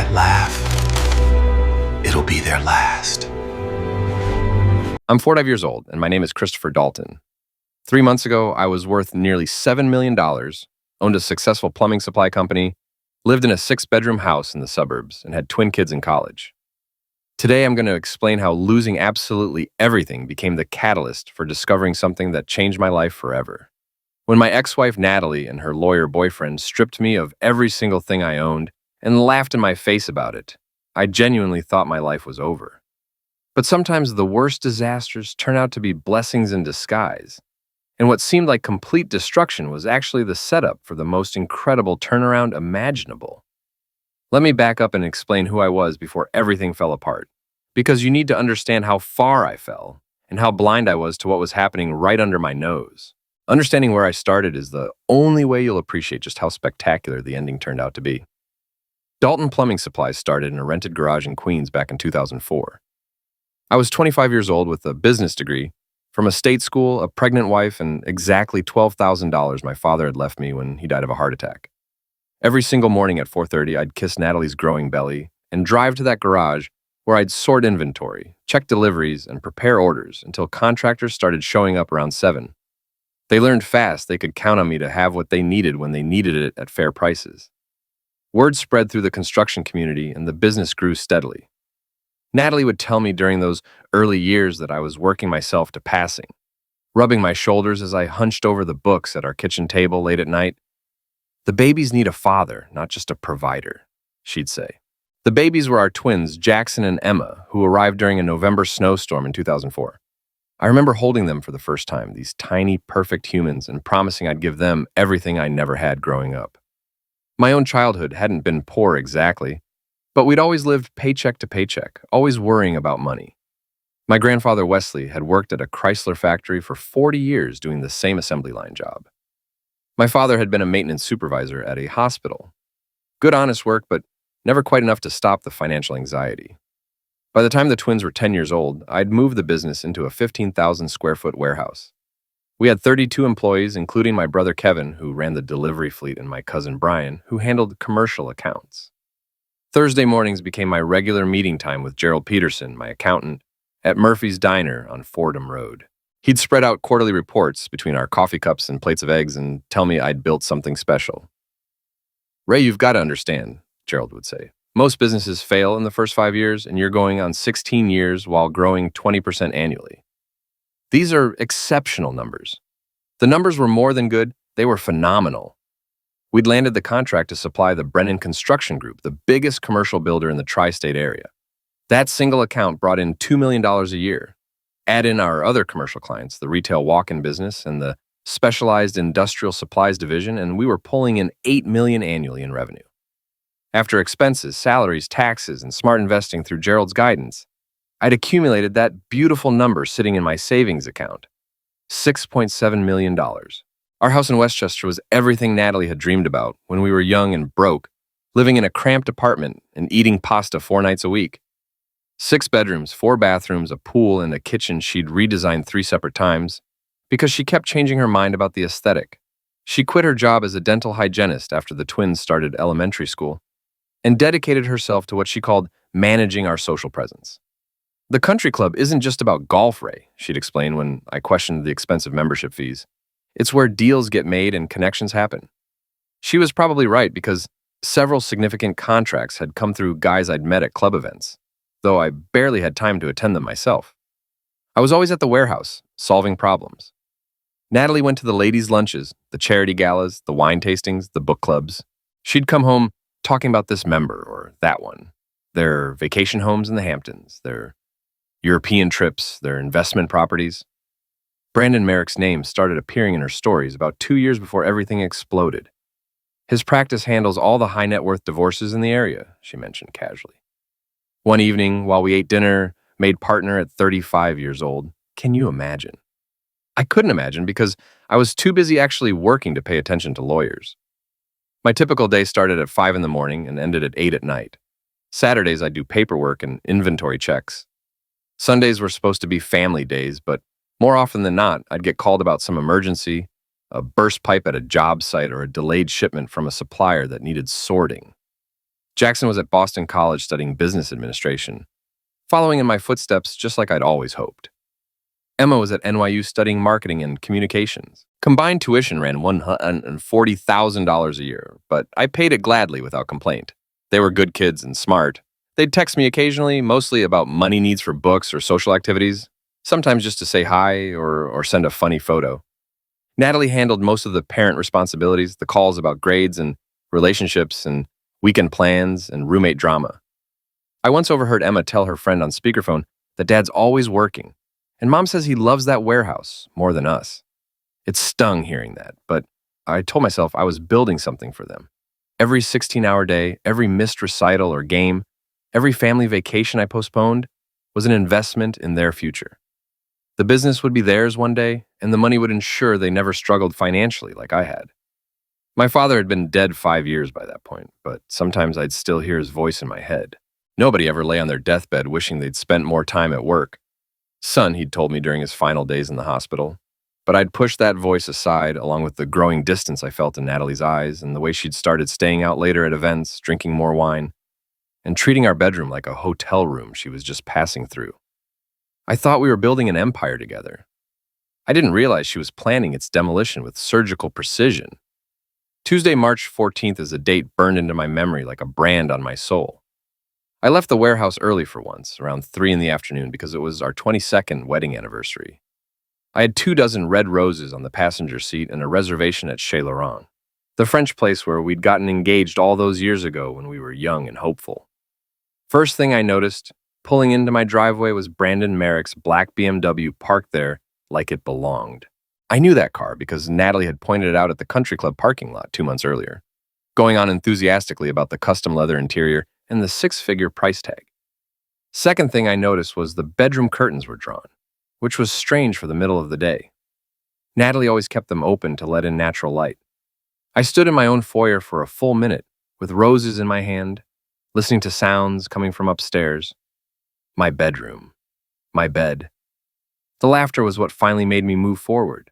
that laugh, it'll be their last. I'm 45 years old, and my name is Christopher Dalton. 3 months ago, I was worth nearly $7 million, owned a successful plumbing supply company, lived in a 6-bedroom house in the suburbs, and had twin kids in college. Today, I'm going to explain how losing absolutely everything became the catalyst for discovering something that changed my life forever. When my ex-wife Natalie and her lawyer boyfriend stripped me of every single thing I owned and laughed in my face about it, I genuinely thought my life was over. But sometimes the worst disasters turn out to be blessings in disguise. And what seemed like complete destruction was actually the setup for the most incredible turnaround imaginable. Let me back up and explain who I was before everything fell apart, because you need to understand how far I fell and how blind I was to what was happening right under my nose. Understanding where I started is the only way you'll appreciate just how spectacular the ending turned out to be. Dalton Plumbing Supplies started in a rented garage in Queens back in 2004. I was 25 years old with a business degree, from a state school, a pregnant wife, and exactly $12,000 my father had left me when he died of a heart attack. Every single morning at 4:30, I'd kiss Natalie's growing belly and drive to that garage where I'd sort inventory, check deliveries, and prepare orders until contractors started showing up around 7. They learned fast they could count on me to have what they needed when they needed it at fair prices. Word spread through the construction community and the business grew steadily. Natalie would tell me during those early years that I was working myself to passing, rubbing my shoulders as I hunched over the books at our kitchen table late at night. "The babies need a father, not just a provider," she'd say. The babies were our twins, Jackson and Emma, who arrived during a November snowstorm in 2004. I remember holding them for the first time, these tiny, perfect humans, and promising I'd give them everything I never had growing up. My own childhood hadn't been poor exactly, but we'd always lived paycheck to paycheck, always worrying about money. My grandfather Wesley had worked at a Chrysler factory for 40 years doing the same assembly line job. My father had been a maintenance supervisor at a hospital. Good, honest work, but never quite enough to stop the financial anxiety. By the time the twins were 10 years old, I'd moved the business into a 15,000 square foot warehouse. We had 32 employees, including my brother Kevin, who ran the delivery fleet, and my cousin Brian, who handled commercial accounts. Thursday mornings became my regular meeting time with Gerald Peterson, my accountant, at Murphy's Diner on Fordham Road. He'd spread out quarterly reports between our coffee cups and plates of eggs and tell me I'd built something special. "Ray, you've got to understand," Gerald would say. "Most businesses fail in the first 5 years, and you're going on 16 years while growing 20% annually. These are exceptional numbers. The numbers were more than good, they were phenomenal." We'd landed the contract to supply the Brennan Construction Group, the biggest commercial builder in the tri-state area. That single account brought in $2 million a year. Add in our other commercial clients, the retail walk-in business and the specialized industrial supplies division, and we were pulling in $8 million annually in revenue. After expenses, salaries, taxes, and smart investing through Gerald's guidance, I'd accumulated that beautiful number sitting in my savings account, $6.7 million. Our house in Westchester was everything Natalie had dreamed about when we were young and broke, living in a cramped apartment and eating pasta 4 nights a week. 6 bedrooms, 4 bathrooms, a pool, and a kitchen she'd redesigned 3 separate times because she kept changing her mind about the aesthetic. She quit her job as a dental hygienist after the twins started elementary school and dedicated herself to what she called managing our social presence. "The country club isn't just about golf, Ray," she'd explain when I questioned the expensive membership fees. "It's where deals get made and connections happen." She was probably right because several significant contracts had come through guys I'd met at club events, though I barely had time to attend them myself. I was always at the warehouse, solving problems. Natalie went to the ladies' lunches, the charity galas, the wine tastings, the book clubs. She'd come home talking about this member or that one, their vacation homes in the Hamptons, their European trips, their investment properties. Brandon Merrick's name started appearing in her stories about 2 years before everything exploded. "His practice handles all the high net worth divorces in the area," she mentioned casually. One evening, while we ate dinner, made partner at 35 years old. Can you imagine? I couldn't imagine because I was too busy actually working to pay attention to lawyers. My typical day started at 5 in the morning and ended at 8 at night. Saturdays, I'd do paperwork and inventory checks. Sundays were supposed to be family days, but more often than not, I'd get called about some emergency, a burst pipe at a job site, or a delayed shipment from a supplier that needed sorting. Jackson was at Boston College studying business administration, following in my footsteps just like I'd always hoped. Emma was at NYU studying marketing and communications. Combined tuition ran $140,000 a year, but I paid it gladly without complaint. They were good kids and smart. They'd text me occasionally, mostly about money needs for books or social activities, sometimes just to say hi or send a funny photo. Natalie handled most of the parent responsibilities, the calls about grades and relationships and weekend plans and roommate drama. I once overheard Emma tell her friend on speakerphone that Dad's always working, and Mom says he loves that warehouse more than us. It stung hearing that, but I told myself I was building something for them. Every 16-hour day, every missed recital or game, every family vacation I postponed was an investment in their future. The business would be theirs one day, and the money would ensure they never struggled financially like I had. My father had been dead 5 years by that point, but sometimes I'd still hear his voice in my head. Nobody ever lay on their deathbed wishing they'd spent more time at work. Son, he'd told me during his final days in the hospital. But I'd pushed that voice aside, along with the growing distance I felt in Natalie's eyes and the way she'd started staying out later at events, drinking more wine, and treating our bedroom like a hotel room she was just passing through. I thought we were building an empire together. I didn't realize she was planning its demolition with surgical precision. Tuesday, March 14th is a date burned into my memory like a brand on my soul. I left the warehouse early for once, around 3 in the afternoon, because it was our 22nd wedding anniversary. I had 24 red roses on the passenger seat and a reservation at Chez Laurent, the French place where we'd gotten engaged all those years ago when we were young and hopeful. First thing I noticed, pulling into my driveway, was Brandon Merrick's black BMW parked there like it belonged. I knew that car because Natalie had pointed it out at the country club parking lot 2 months earlier, going on enthusiastically about the custom leather interior and the 6-figure price tag. Second thing I noticed was the bedroom curtains were drawn, which was strange for the middle of the day. Natalie always kept them open to let in natural light. I stood in my own foyer for a full minute, with roses in my hand, listening to sounds coming from upstairs. My bedroom. My bed. The laughter was what finally made me move forward.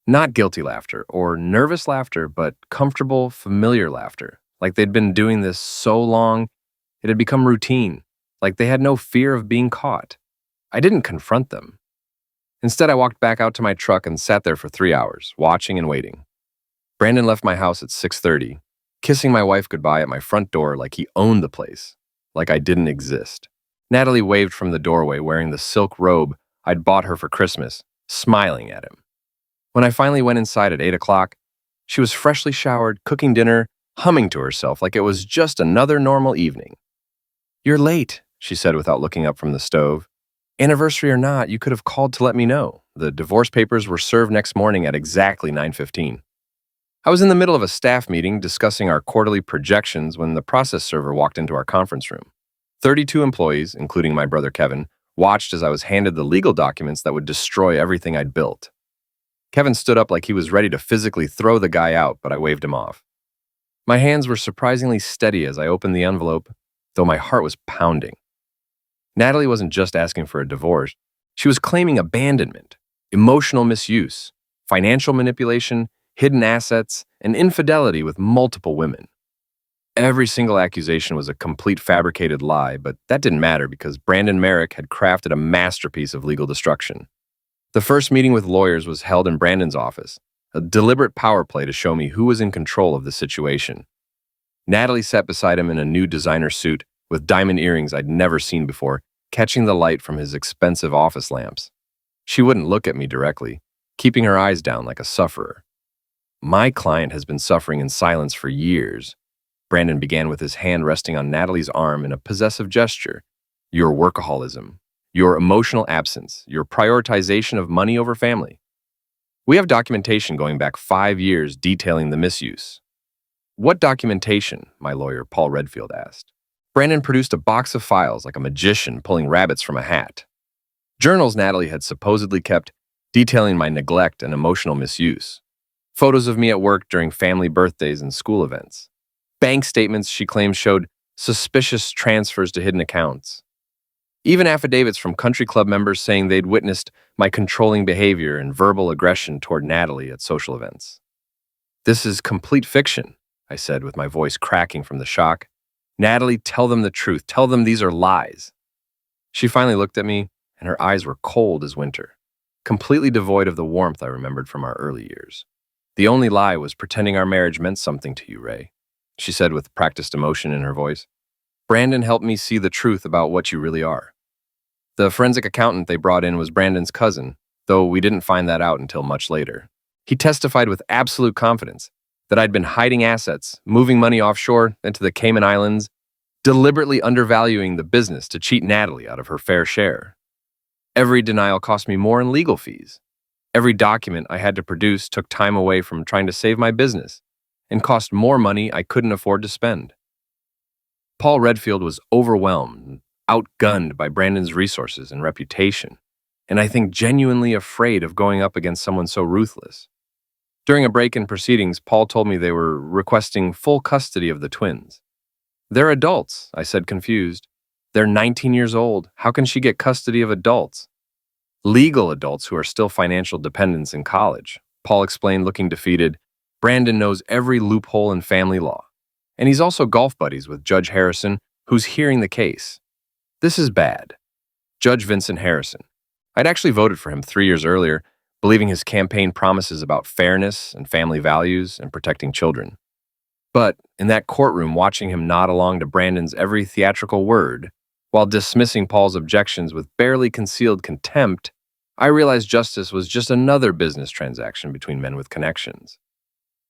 Not guilty laughter or nervous laughter, but comfortable, familiar laughter, like they'd been doing this so long it had become routine, like they had no fear of being caught. I didn't confront them. Instead, I walked back out to my truck and sat there for 3 hours, watching and waiting. Brandon left my house at 6:30, kissing my wife goodbye at my front door like he owned the place, like I didn't exist. Natalie waved from the doorway wearing the silk robe I'd bought her for Christmas, smiling at him. When I finally went inside at 8 o'clock, she was freshly showered, cooking dinner, humming to herself like it was just another normal evening. "You're late," she said without looking up from the stove. "Anniversary or not, you could have called to let me know. The divorce papers were served next morning at exactly 9:15. I was in the middle of a staff meeting discussing our quarterly projections when the process server walked into our conference room. 32 employees, including my brother Kevin, watched as I was handed the legal documents that would destroy everything I'd built. Kevin stood up like he was ready to physically throw the guy out, but I waved him off. My hands were surprisingly steady as I opened the envelope, though my heart was pounding. Natalie wasn't just asking for a divorce. She was claiming abandonment, emotional misuse, financial manipulation, hidden assets, and infidelity with multiple women. Every single accusation was a complete fabricated lie, but that didn't matter because Brandon Merrick had crafted a masterpiece of legal destruction. The first meeting with lawyers was held in Brandon's office, a deliberate power play to show me who was in control of the situation. Natalie sat beside him in a new designer suit with diamond earrings I'd never seen before, catching the light from his expensive office lamps. She wouldn't look at me directly, keeping her eyes down like a sufferer. "My client has been suffering in silence for years." Brandon began with his hand resting on Natalie's arm in a possessive gesture. "Your workaholism, your emotional absence, your prioritization of money over family. We have documentation going back 5 years detailing the misuse." "What documentation?" my lawyer, Paul Redfield, asked. Brandon produced a box of files like a magician pulling rabbits from a hat. Journals Natalie had supposedly kept detailing my neglect and emotional misuse. Photos of me at work during family birthdays and school events. Bank statements she claimed showed suspicious transfers to hidden accounts. Even affidavits from country club members saying they'd witnessed my controlling behavior and verbal aggression toward Natalie at social events. "This is complete fiction," I said with my voice cracking from the shock. Natalie, tell them the truth. Tell them these are lies. She finally looked at me, and her eyes were cold as winter, completely devoid of the warmth I remembered from our early years. The only lie was pretending our marriage meant something to you, Ray, she said with practiced emotion in her voice. Brandon helped me see the truth about what you really are. The forensic accountant they brought in was Brandon's cousin, though we didn't find that out until much later. He testified with absolute confidence that I'd been hiding assets, moving money offshore into the Cayman Islands, deliberately undervaluing the business to cheat Natalie out of her fair share. Every denial cost me more in legal fees. Every document I had to produce took time away from trying to save my business and cost more money I couldn't afford to spend. Paul Redfield was overwhelmed, outgunned by Brandon's resources and reputation, and I think genuinely afraid of going up against someone so ruthless. During a break in proceedings, Paul told me they were requesting full custody of the twins. They're adults, I said, confused. They're 19 years old. How can she get custody of adults? Legal adults who are still financial dependents in college, Paul explained, looking defeated. Brandon knows every loophole in family law. And he's also golf buddies with Judge Harrison, who's hearing the case. This is bad. Judge Vincent Harrison. I'd actually voted for him 3 years earlier, believing his campaign promises about fairness and family values and protecting children. But in that courtroom, watching him nod along to Brandon's every theatrical word, while dismissing Paul's objections with barely concealed contempt, I realized justice was just another business transaction between men with connections.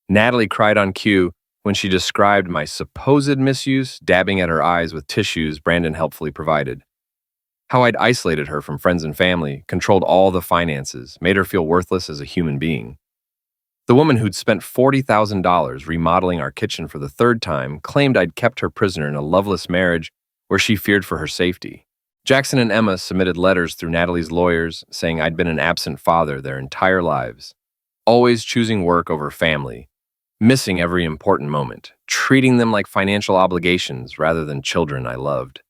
Natalie cried on cue when she described my supposed misuse, dabbing at her eyes with tissues Brandon helpfully provided. How I'd isolated her from friends and family, controlled all the finances, made her feel worthless as a human being. The woman who'd spent $40,000 remodeling our kitchen for the third time claimed I'd kept her prisoner in a loveless marriage where she feared for her safety. Jackson and Emma submitted letters through Natalie's lawyers saying I'd been an absent father their entire lives, always choosing work over family, missing every important moment, treating them like financial obligations rather than children I loved.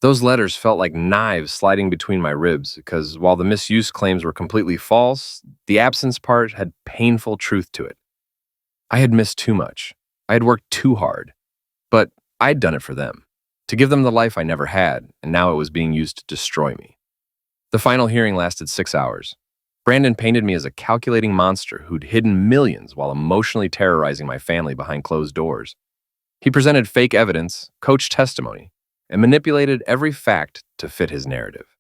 Those letters felt like knives sliding between my ribs because while the misuse claims were completely false, the absence part had painful truth to it. I had missed too much. I had worked too hard. But I'd done it for them, to give them the life I never had, and now it was being used to destroy me. The final hearing lasted 6 hours. Brandon painted me as a calculating monster who'd hidden millions while emotionally terrorizing my family behind closed doors. He presented fake evidence, coached testimony, and manipulated every fact to fit his narrative.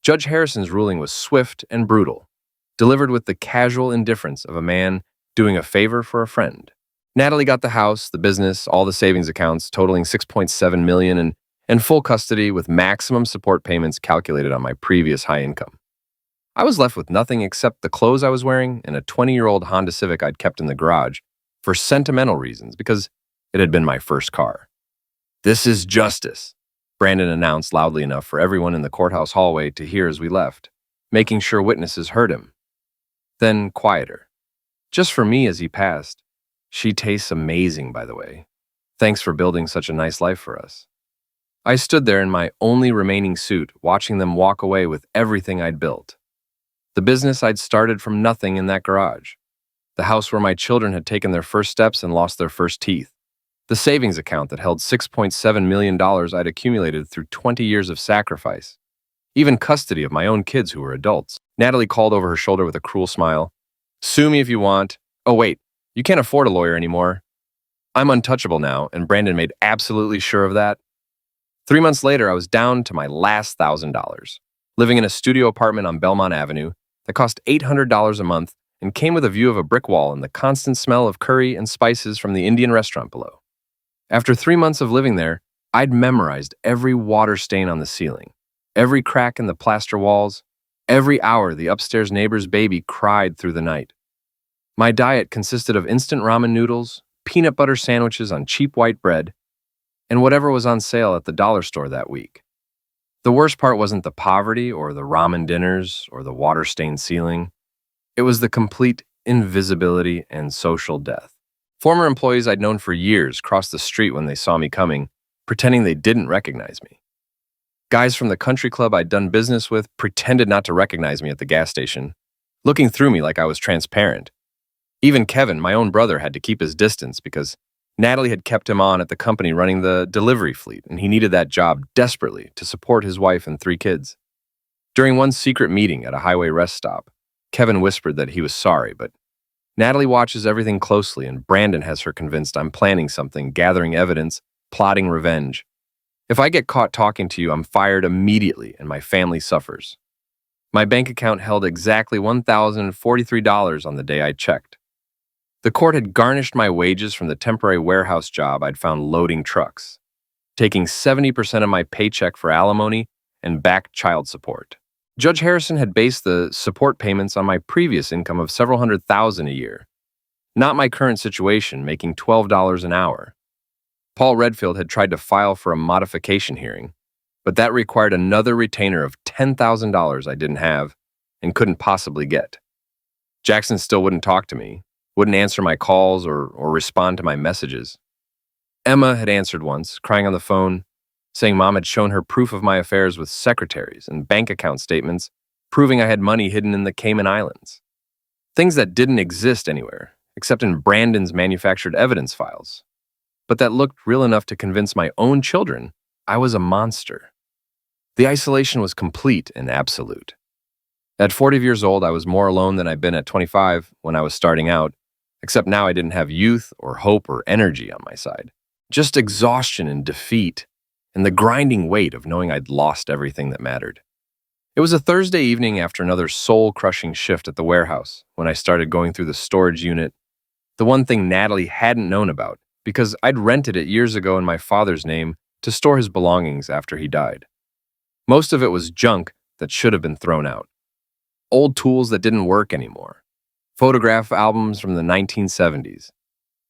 Judge Harrison's ruling was swift and brutal, delivered with the casual indifference of a man doing a favor for a friend. Natalie got the house, the business, all the savings accounts totaling $6.7 million and full custody with maximum support payments calculated on my previous high income. I was left with nothing except the clothes I was wearing and a 20-year-old Honda Civic I'd kept in the garage for sentimental reasons because it had been my first car. "This is justice," Brandon announced loudly enough for everyone in the courthouse hallway to hear as we left, making sure witnesses heard him. Then quieter. Just for me as he passed. "She tastes amazing, by the way. Thanks for building such a nice life for us." I stood there in my only remaining suit, watching them walk away with everything I'd built. The business I'd started from nothing in that garage. The house where my children had taken their first steps and lost their first teeth. The savings account that held $6.7 million I'd accumulated through 20 years of sacrifice. Even custody of my own kids who were adults. Natalie called over her shoulder with a cruel smile. "Sue me if you want. Oh wait, you can't afford a lawyer anymore. I'm untouchable now, and Brandon made absolutely sure of that." 3 months later, I was down to my last $1,000, living in a studio apartment on Belmont Avenue that cost $800 a month and came with a view of a brick wall and the constant smell of curry and spices from the Indian restaurant below. After 3 months of living there, I'd memorized every water stain on the ceiling, every crack in the plaster walls, every hour the upstairs neighbor's baby cried through the night. My diet consisted of instant ramen noodles, peanut butter sandwiches on cheap white bread, and whatever was on sale at the dollar store that week. The worst part wasn't the poverty or the ramen dinners or the water-stained ceiling. It was the complete invisibility and social death. Former employees I'd known for years crossed the street when they saw me coming, pretending they didn't recognize me. Guys from the country club I'd done business with pretended not to recognize me at the gas station, looking through me like I was transparent. Even Kevin, my own brother, had to keep his distance because Natalie had kept him on at the company running the delivery fleet, and he needed that job desperately to support his wife and 3 kids. During one secret meeting at a highway rest stop, Kevin whispered that he was sorry, but Natalie watches everything closely, and Brandon has her convinced I'm planning something, gathering evidence, plotting revenge. If I get caught talking to you, I'm fired immediately, and my family suffers. My bank account held exactly $1,043 on the day I checked. The court had garnished my wages from the temporary warehouse job I'd found loading trucks, taking 70% of my paycheck for alimony and back child support. Judge Harrison had based the support payments on my previous income of several $100,000 a year, not my current situation, making $12 an hour. Paul Redfield had tried to file for a modification hearing, but that required another retainer of $10,000 I didn't have and couldn't possibly get. Jackson still wouldn't talk to me, wouldn't answer my calls or respond to my messages. Emma had answered once, crying on the phone, saying Mom had shown her proof of my affairs with secretaries and bank account statements proving I had money hidden in the Cayman Islands. Things that didn't exist anywhere, except in Brandon's manufactured evidence files, but that looked real enough to convince my own children I was a monster. The isolation was complete and absolute. At 40 years old, I was more alone than I'd been at 25 when I was starting out, except now I didn't have youth or hope or energy on my side. Just exhaustion and defeat, and the grinding weight of knowing I'd lost everything that mattered. It was a Thursday evening after another soul-crushing shift at the warehouse when I started going through the storage unit, the one thing Natalie hadn't known about, because I'd rented it years ago in my father's name to store his belongings after he died. Most of it was junk that should have been thrown out. Old tools that didn't work anymore. Photograph albums from the 1970s.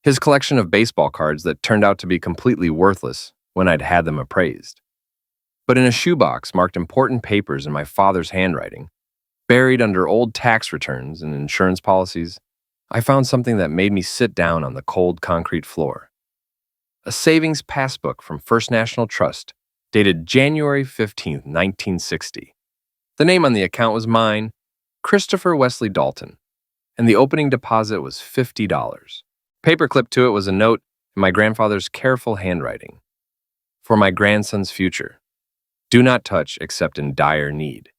His collection of baseball cards that turned out to be completely worthless when I'd had them appraised. But in a shoebox marked important papers in my father's handwriting, buried under old tax returns and insurance policies, I found something that made me sit down on the cold concrete floor. A savings passbook from First National Trust, dated January 15, 1960. The name on the account was mine, Christopher Wesley Dalton, and the opening deposit was $50. Paperclipped to it was a note in my grandfather's careful handwriting. For my grandson's future. Do not touch except in dire need.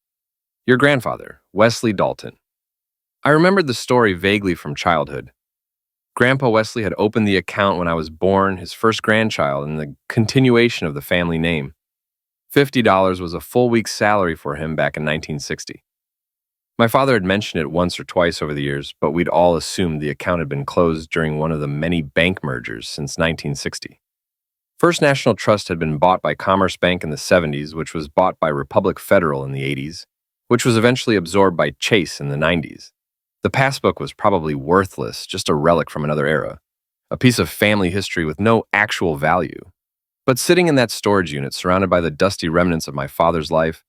Your grandfather, Wesley Dalton. I remembered the story vaguely from childhood. Grandpa Wesley had opened the account when I was born, his first grandchild, and the continuation of the family name. $50 was a full week's salary for him back in 1960. My father had mentioned it once or twice over the years, but we'd all assumed the account had been closed during one of the many bank mergers since 1960. First National Trust had been bought by Commerce Bank in the 70s, which was bought by Republic Federal in the 80s, which was eventually absorbed by Chase in the 90s. The passbook was probably worthless, just a relic from another era, a piece of family history with no actual value. But sitting in that storage unit, surrounded by the dusty remnants of my father's life,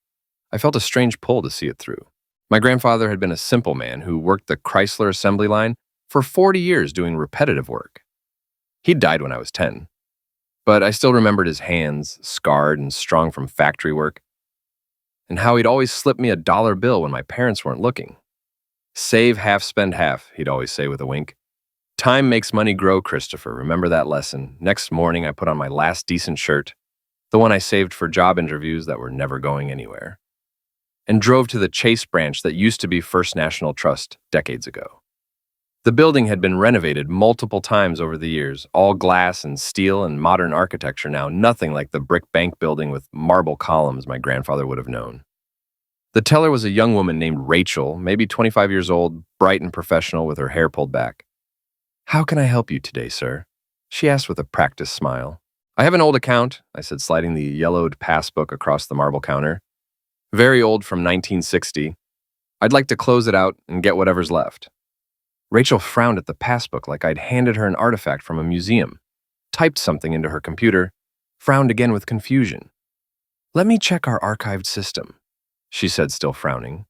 I felt a strange pull to see it through. My grandfather had been a simple man who worked the Chrysler assembly line for 40 years doing repetitive work. He'd died when I was 10. But I still remembered his hands, scarred and strung from factory work, and how he'd always slip me a dollar bill when my parents weren't looking. Save half, spend half, he'd always say with a wink. Time makes money grow, Christopher. Remember that lesson. Next morning, I put on my last decent shirt, the one I saved for job interviews that were never going anywhere, and drove to the Chase branch that used to be First National Trust decades ago. The building had been renovated multiple times over the years, all glass and steel and modern architecture now, nothing like the brick bank building with marble columns my grandfather would have known. The teller was a young woman named Rachel, maybe 25 years old, bright and professional with her hair pulled back. "How can I help you today, sir?" she asked with a practiced smile. "I have an old account," I said, sliding the yellowed passbook across the marble counter. "Very old, from 1960. I'd like to close it out and get whatever's left." Rachel frowned at the passbook like I'd handed her an artifact from a museum, typed something into her computer, frowned again with confusion. "Let me check our archived system," she said, still frowning,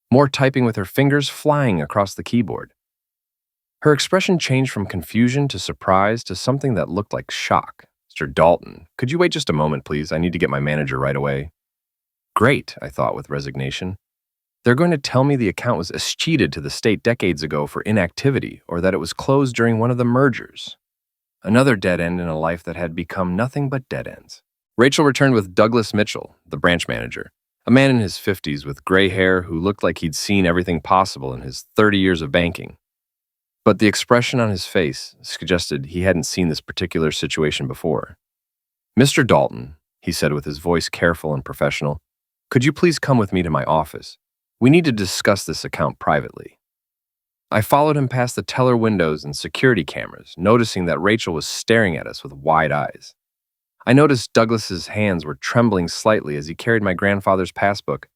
more typing with her fingers flying across the keyboard. Her expression changed from confusion to surprise to something that looked like shock. "Mr. Dalton, could you wait just a moment, please? I need to get my manager right away." Great, I thought with resignation. They're going to tell me the account was escheated to the state decades ago for inactivity, or that it was closed during one of the mergers. Another dead end in a life that had become nothing but dead ends. Rachel returned with Douglas Mitchell, the branch manager, a man in his 50s with gray hair who looked like he'd seen everything possible in his 30 years of banking. But the expression on his face suggested he hadn't seen this particular situation before. "Mr. Dalton," he said with his voice careful and professional, "could you please come with me to my office? We need to discuss this account privately." I followed him past the teller windows and security cameras, noticing that Rachel was staring at us with wide eyes. I noticed Douglas's hands were trembling slightly as he carried my grandfather's passbook,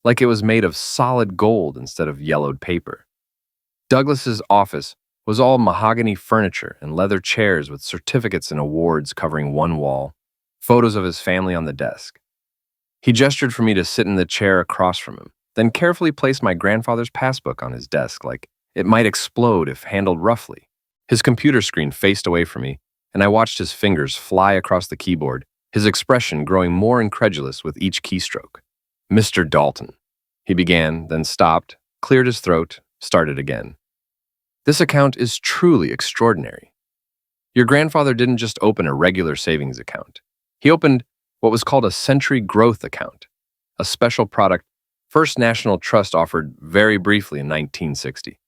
like it was made of solid gold instead of yellowed paper. Douglas's office was all mahogany furniture and leather chairs with certificates and awards covering one wall, photos of his family on the desk. He gestured for me to sit in the chair across from him, then carefully placed my grandfather's passbook on his desk like it might explode if handled roughly. His computer screen faced away from me, and I watched his fingers fly across the keyboard, his expression growing more incredulous with each keystroke. "Mr. Dalton," he began, then stopped, cleared his throat, started again. "This account is truly extraordinary. Your grandfather didn't just open a regular savings account. He opened what was called a Century Growth account, a special product First National Trust offered very briefly in 1960.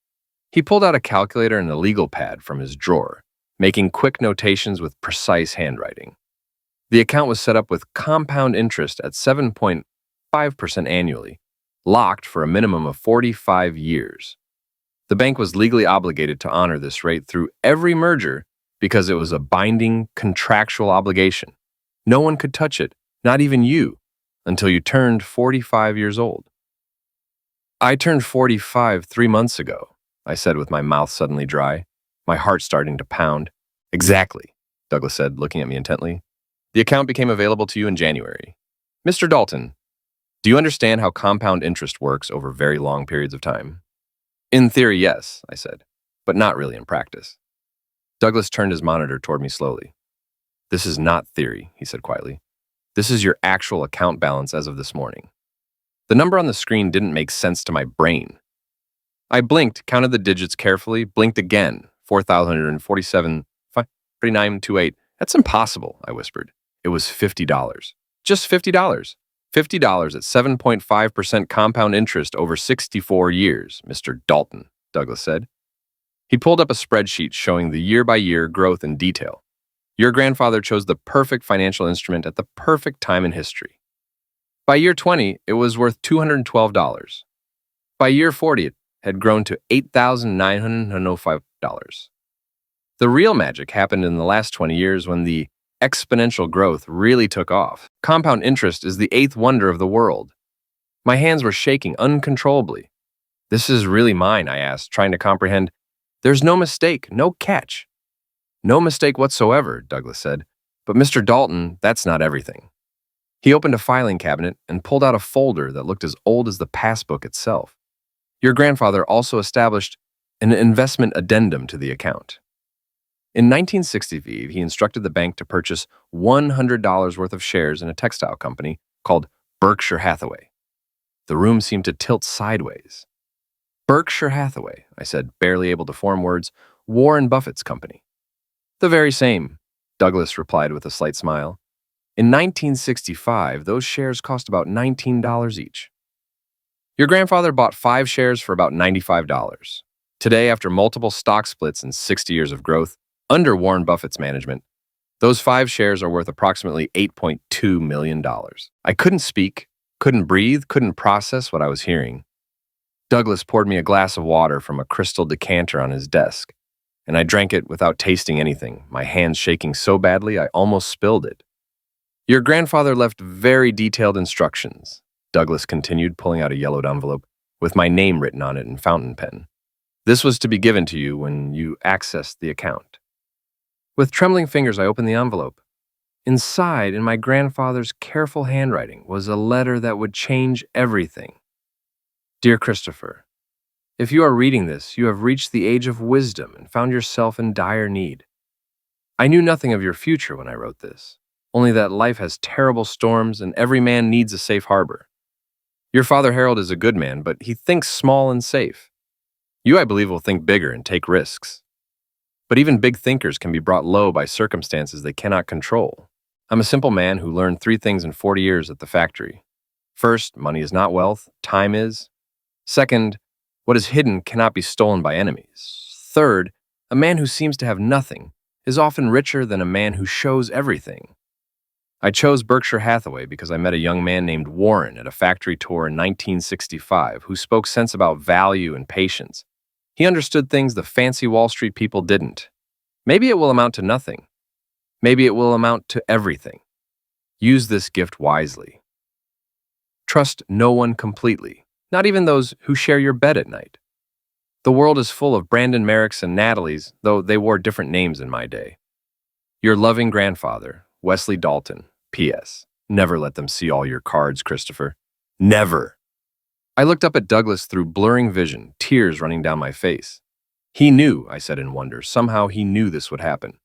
He pulled out a calculator and a legal pad from his drawer, making quick notations with precise handwriting. The account was set up with compound interest at 7.5% annually, locked for a minimum of 45 years. The bank was legally obligated to honor this rate through every merger because it was a binding contractual obligation. No one could touch it, not even you, until you turned 45 years old. "I turned 45 3 months ago," I said with my mouth suddenly dry, my heart starting to pound. "Exactly," Douglas said, looking at me intently. "The account became available to you in January. Mr. Dalton, do you understand how compound interest works over very long periods of time?" "In theory, yes," I said, "but not really in practice." Douglas turned his monitor toward me slowly. "This is not theory," he said quietly. "This is your actual account balance as of this morning." The number on the screen didn't make sense to my brain. I blinked, counted the digits carefully, blinked again, 4,147, 3928. "That's impossible," I whispered. It was $50. Just $50. $50 at 7.5% compound interest over 64 years, Mr. Dalton, Douglas said. He pulled up a spreadsheet showing the year-by-year growth in detail. Your grandfather chose the perfect financial instrument at the perfect time in history. By year 20, it was worth $212. By year 40, it had grown to $8,905. The real magic happened in the last 20 years when the exponential growth really took off. Compound interest is the eighth wonder of the world. My hands were shaking uncontrollably. "This is really mine?" I asked, trying to comprehend. "There's no mistake, no catch." "No mistake whatsoever," Douglas said. "But Mr. Dalton, that's not everything." He opened a filing cabinet and pulled out a folder that looked as old as the passbook itself. Your grandfather also established an investment addendum to the account. In 1965, he instructed the bank to purchase $100 worth of shares in a textile company called Berkshire Hathaway. The room seemed to tilt sideways. "Berkshire Hathaway," I said, barely able to form words. "Warren Buffett's company." "The very same," Douglas replied with a slight smile. "In 1965, those shares cost about $19 each. Your grandfather bought 5 shares for about $95. Today, after multiple stock splits and 60 years of growth, under Warren Buffett's management, those 5 shares are worth approximately $8.2 million. I couldn't speak, couldn't breathe, couldn't process what I was hearing. Douglas poured me a glass of water from a crystal decanter on his desk, and I drank it without tasting anything, my hands shaking so badly I almost spilled it. Your grandfather left very detailed instructions, Douglas continued, pulling out a yellowed envelope with my name written on it in fountain pen. This was to be given to you when you accessed the account. With trembling fingers, I opened the envelope. Inside, in my grandfather's careful handwriting, was a letter that would change everything. Dear Christopher, if you are reading this, you have reached the age of wisdom and found yourself in dire need. I knew nothing of your future when I wrote this, only that life has terrible storms and every man needs a safe harbor. Your father Harold is a good man, but he thinks small and safe. You, I believe, will think bigger and take risks. But even big thinkers can be brought low by circumstances they cannot control. I'm a simple man who learned 3 things in 40 years at the factory. First, money is not wealth, time is. Second, what is hidden cannot be stolen by enemies. Third, a man who seems to have nothing is often richer than a man who shows everything. I chose Berkshire Hathaway because I met a young man named Warren at a factory tour in 1965 who spoke sense about value and patience. He understood things the fancy Wall Street people didn't. Maybe it will amount to nothing. Maybe it will amount to everything. Use this gift wisely. Trust no one completely, not even those who share your bed at night. The world is full of Brandon Merricks and Natalies, though they wore different names in my day. Your loving grandfather, Wesley Dalton. P.S. Never let them see all your cards, Christopher. Never. I looked up at Douglas through blurring vision, tears running down my face. He knew, I said in wonder. Somehow he knew this would happen.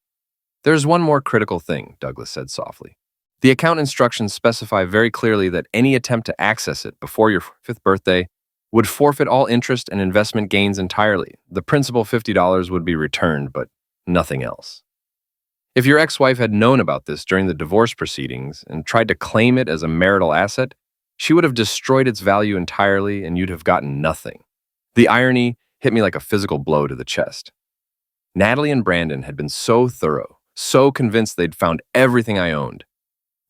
There's one more critical thing, Douglas said softly. The account instructions specify very clearly that any attempt to access it before your 5th birthday would forfeit all interest and investment gains entirely. The principal $50 would be returned, but nothing else. If your ex-wife had known about this during the divorce proceedings and tried to claim it as a marital asset, she would have destroyed its value entirely and you'd have gotten nothing. The irony hit me like a physical blow to the chest. Natalie and Brandon had been so thorough, so convinced they'd found everything I owned.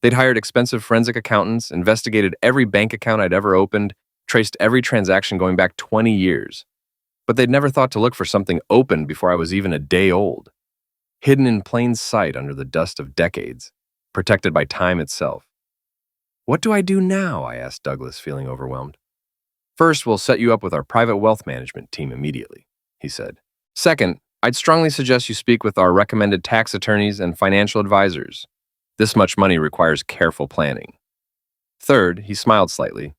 They'd hired expensive forensic accountants, investigated every bank account I'd ever opened, traced every transaction going back 20 years. But they'd never thought to look for something open before I was even a day old. Hidden in plain sight under the dust of decades, protected by time itself. What do I do now? I asked Douglas, feeling overwhelmed. First, we'll set you up with our private wealth management team immediately, he said. Second, I'd strongly suggest you speak with our recommended tax attorneys and financial advisors. This much money requires careful planning. Third, he smiled slightly.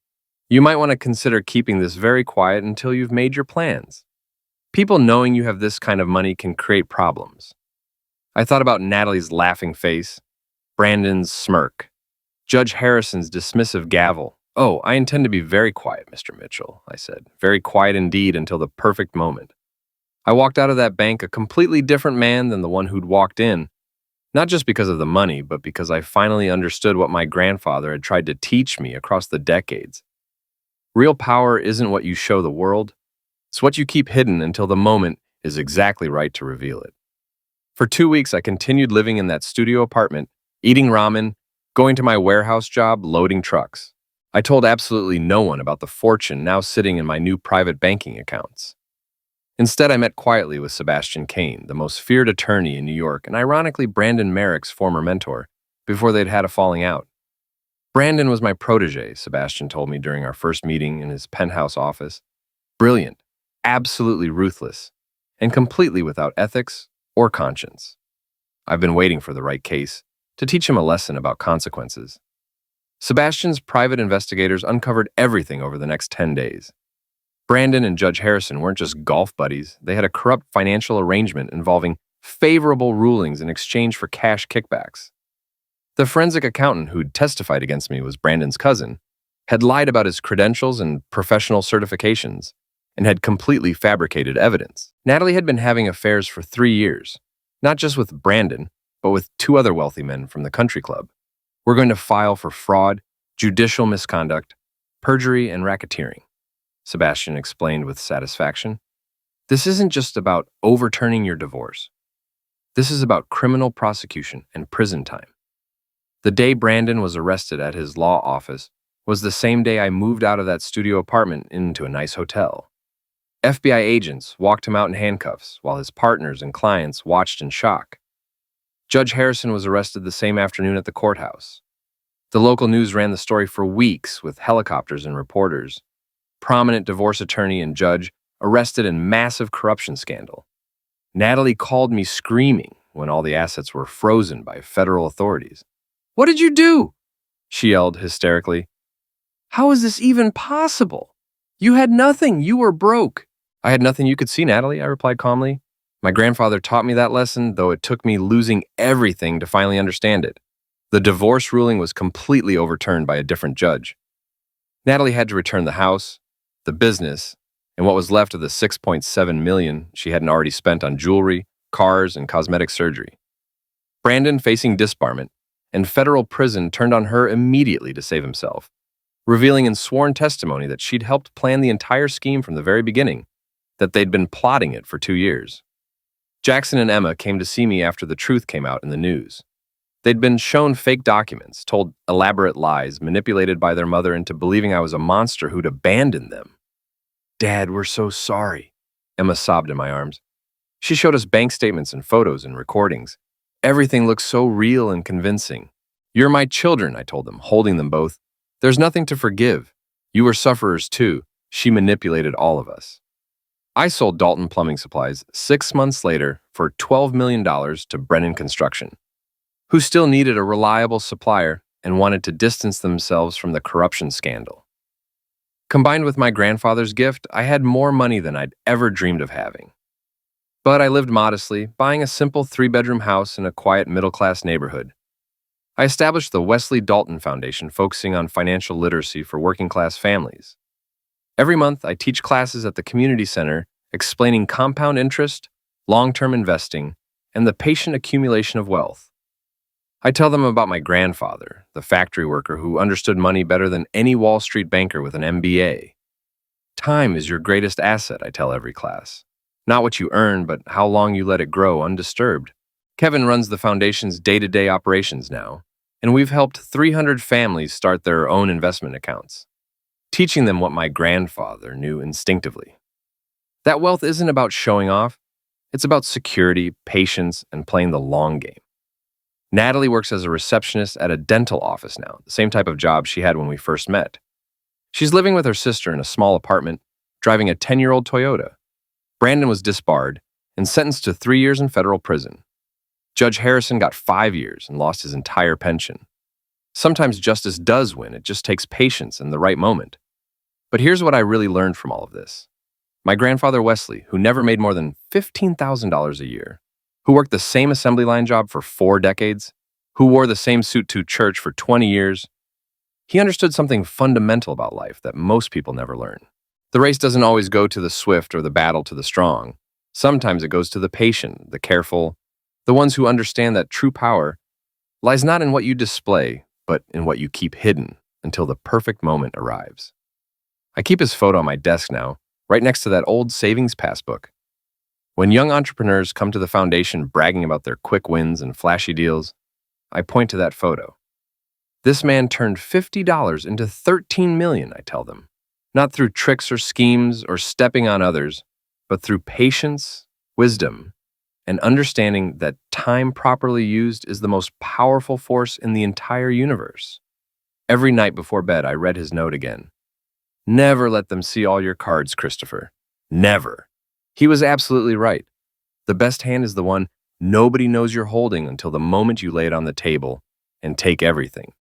You might want to consider keeping this very quiet until you've made your plans. People knowing you have this kind of money can create problems. I thought about Natalie's laughing face, Brandon's smirk, Judge Harrison's dismissive gavel. Oh, I intend to be very quiet, Mr. Mitchell, I said. Very quiet indeed until the perfect moment. I walked out of that bank a completely different man than the one who'd walked in, not just because of the money, but because I finally understood what my grandfather had tried to teach me across the decades. Real power isn't what you show the world. It's what you keep hidden until the moment is exactly right to reveal it. For 2 weeks, I continued living in that studio apartment, eating ramen, going to my warehouse job, loading trucks. I told absolutely no one about the fortune now sitting in my new private banking accounts. Instead, I met quietly with Sebastian Kane, the most feared attorney in New York, and ironically Brandon Merrick's former mentor, before they'd had a falling out. Brandon was my protege, Sebastian told me during our first meeting in his penthouse office. Brilliant, absolutely ruthless, and completely without ethics or conscience. I've been waiting for the right case to teach him a lesson about consequences. Sebastian's private investigators uncovered everything over the next 10 days. Brandon and Judge Harrison weren't just golf buddies, they had a corrupt financial arrangement involving favorable rulings in exchange for cash kickbacks. The forensic accountant who'd testified against me was Brandon's cousin, had lied about his credentials and professional certifications, and had completely fabricated evidence. Natalie had been having affairs for 3 years, not just with Brandon, but with 2 other wealthy men from the country club. We're going to file for fraud, judicial misconduct, perjury, and racketeering, Sebastian explained with satisfaction. This isn't just about overturning your divorce. This is about criminal prosecution and prison time. The day Brandon was arrested at his law office was the same day I moved out of that studio apartment into a nice hotel. FBI agents walked him out in handcuffs while his partners and clients watched in shock. Judge Harrison was arrested the same afternoon at the courthouse. The local news ran the story for weeks with helicopters and reporters. Prominent divorce attorney and judge arrested in massive corruption scandal. Natalie called me screaming when all the assets were frozen by federal authorities. What did you do? She yelled hysterically. How is this even possible? You had nothing. You were broke. I had nothing you could see, Natalie, I replied calmly. My grandfather taught me that lesson, though it took me losing everything to finally understand it. The divorce ruling was completely overturned by a different judge. Natalie had to return the house, the business, and what was left of the $6.7 million she hadn't already spent on jewelry, cars, and cosmetic surgery. Brandon, facing disbarment, and federal prison, turned on her immediately to save himself, revealing in sworn testimony that she'd helped plan the entire scheme from the very beginning, that they'd been plotting it for 2 years. Jackson and Emma came to see me after the truth came out in the news. They'd been shown fake documents, told elaborate lies, manipulated by their mother into believing I was a monster who'd abandoned them. "Dad, we're so sorry," Emma sobbed in my arms. She showed us bank statements and photos and recordings. Everything looked so real and convincing. "You're my children," I told them, holding them both. "There's nothing to forgive. You were sufferers too. She manipulated all of us." I sold Dalton Plumbing Supplies 6 months later for $12 million to Brennan Construction, who still needed a reliable supplier and wanted to distance themselves from the corruption scandal. Combined with my grandfather's gift, I had more money than I'd ever dreamed of having. But I lived modestly, buying a simple 3-bedroom house in a quiet middle-class neighborhood. I established the Wesley Dalton Foundation, focusing on financial literacy for working-class families. Every month, I teach classes at the community center explaining compound interest, long-term investing, and the patient accumulation of wealth. I tell them about my grandfather, the factory worker who understood money better than any Wall Street banker with an MBA. Time is your greatest asset, I tell every class. Not what you earn, but how long you let it grow undisturbed. Kevin runs the foundation's day-to-day operations now, and we've helped 300 families start their own investment accounts, teaching them what my grandfather knew instinctively. That wealth isn't about showing off. It's about security, patience, and playing the long game. Natalie works as a receptionist at a dental office now, the same type of job she had when we first met. She's living with her sister in a small apartment, driving a 10-year-old Toyota. Brandon was disbarred and sentenced to 3 years in federal prison. Judge Harrison got 5 years and lost his entire pension. Sometimes justice does win, it just takes patience and the right moment. But here's what I really learned from all of this. My grandfather Wesley, who never made more than $15,000 a year, who worked the same assembly line job for 4 decades, who wore the same suit to church for 20 years, he understood something fundamental about life that most people never learn. The race doesn't always go to the swift or the battle to the strong. Sometimes it goes to the patient, the careful, the ones who understand that true power lies not in what you display, but in what you keep hidden until the perfect moment arrives. I keep his photo on my desk now, right next to that old savings passbook. When young entrepreneurs come to the foundation bragging about their quick wins and flashy deals, I point to that photo. This man turned $50 into $13 million, I tell them. Not through tricks or schemes or stepping on others, but through patience, wisdom, and understanding that time properly used is the most powerful force in the entire universe. Every night before bed, I read his note again. Never let them see all your cards, Christopher. Never. He was absolutely right. The best hand is the one nobody knows you're holding until the moment you lay it on the table and take everything.